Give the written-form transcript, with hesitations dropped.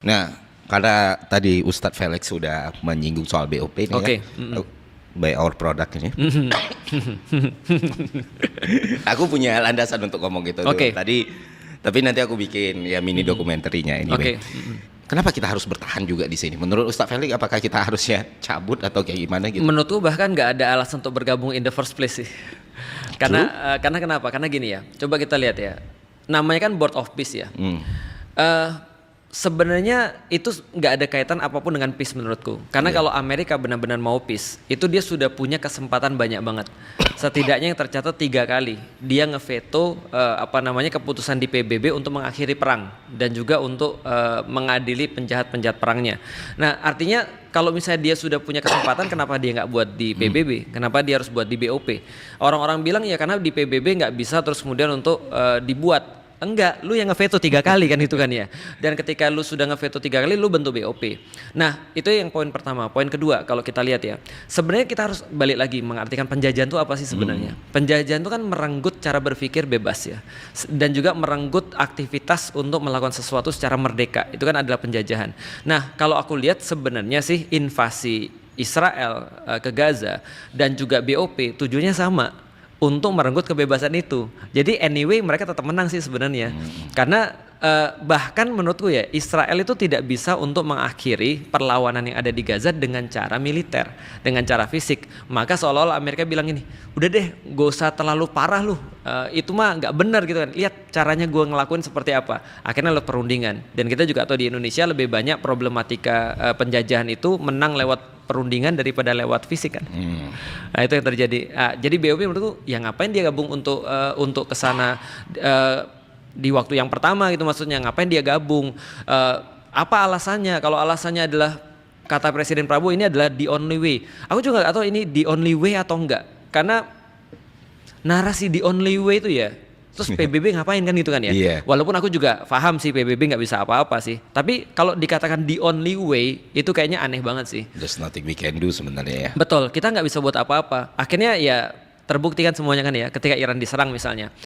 Nah, karena tadi Ustadz Felix sudah menyinggung soal BOP nih Oke. ya, by our product ini. Aku punya landasan untuk ngomong gitu tuh. Oke. Tapi nanti aku bikin ya mini dokumenterinya ini. Oke. Kenapa kita harus bertahan juga di sini? Menurut Ustadz Felix, apakah kita harusnya cabut atau kayak gimana gitu? Menurutku bahkan nggak ada alasan untuk bergabung in the first place sih. Karena kenapa? Karena gini ya. Coba kita lihat ya. Namanya kan Board of Peace ya. Sebenarnya itu nggak ada kaitan apapun dengan peace menurutku. Karena kalau Amerika benar-benar mau peace, itu dia sudah punya kesempatan banyak banget. Setidaknya yang tercatat 3 kali dia ngeveto keputusan di PBB untuk mengakhiri perang dan juga untuk mengadili penjahat-penjahat perangnya. Nah, artinya kalau misalnya dia sudah punya kesempatan, kenapa dia nggak buat di PBB? Kenapa dia harus buat di BOP? Orang-orang bilang ya karena di PBB nggak bisa terus kemudian untuk dibuat. Enggak, lu yang ngeveto 3 kali kan itu kan ya. Dan ketika lu sudah ngeveto 3 kali, lu bentuk BOP. Nah, itu yang poin pertama. Poin kedua, kalau kita lihat ya, sebenarnya kita harus balik lagi mengartikan penjajahan itu apa sih sebenarnya? Penjajahan itu kan merenggut cara berpikir bebas ya, dan juga merenggut aktivitas untuk melakukan sesuatu secara merdeka. Itu kan adalah penjajahan. Nah, kalau aku lihat sebenarnya sih invasi Israel ke Gaza dan juga BOP tujuannya sama, untuk merenggut kebebasan itu. Jadi anyway mereka tetap menang sih sebenarnya. Karena bahkan menurutku ya Israel itu tidak bisa untuk mengakhiri perlawanan yang ada di Gaza dengan cara militer, dengan cara fisik. Maka seolah-olah Amerika bilang ini, udah deh gak usah terlalu parah lu, itu mah gak benar gitu kan. Lihat caranya gue ngelakuin seperti apa. Akhirnya lewat perundingan. Dan kita juga tahu di Indonesia lebih banyak problematika penjajahan itu menang lewat perundingan daripada lewat fisik kan. Nah itu yang terjadi. Jadi BOP menurutku ya ngapain dia gabung untuk kesana di waktu yang pertama gitu, maksudnya ngapain dia gabung, apa alasannya? Kalau alasannya adalah kata Presiden Prabowo ini adalah the only way, aku juga nggak tahu ini the only way atau enggak, karena narasi the only way itu ya terus PBB ngapain kan gitu kan ya. Walaupun aku juga paham sih PBB nggak bisa apa-apa sih, tapi kalau dikatakan the only way itu kayaknya aneh banget sih. There's nothing we can do sebenarnya ya. Betul, kita nggak bisa buat apa-apa. Akhirnya ya terbuktikan semuanya kan ya, ketika Iran diserang misalnya.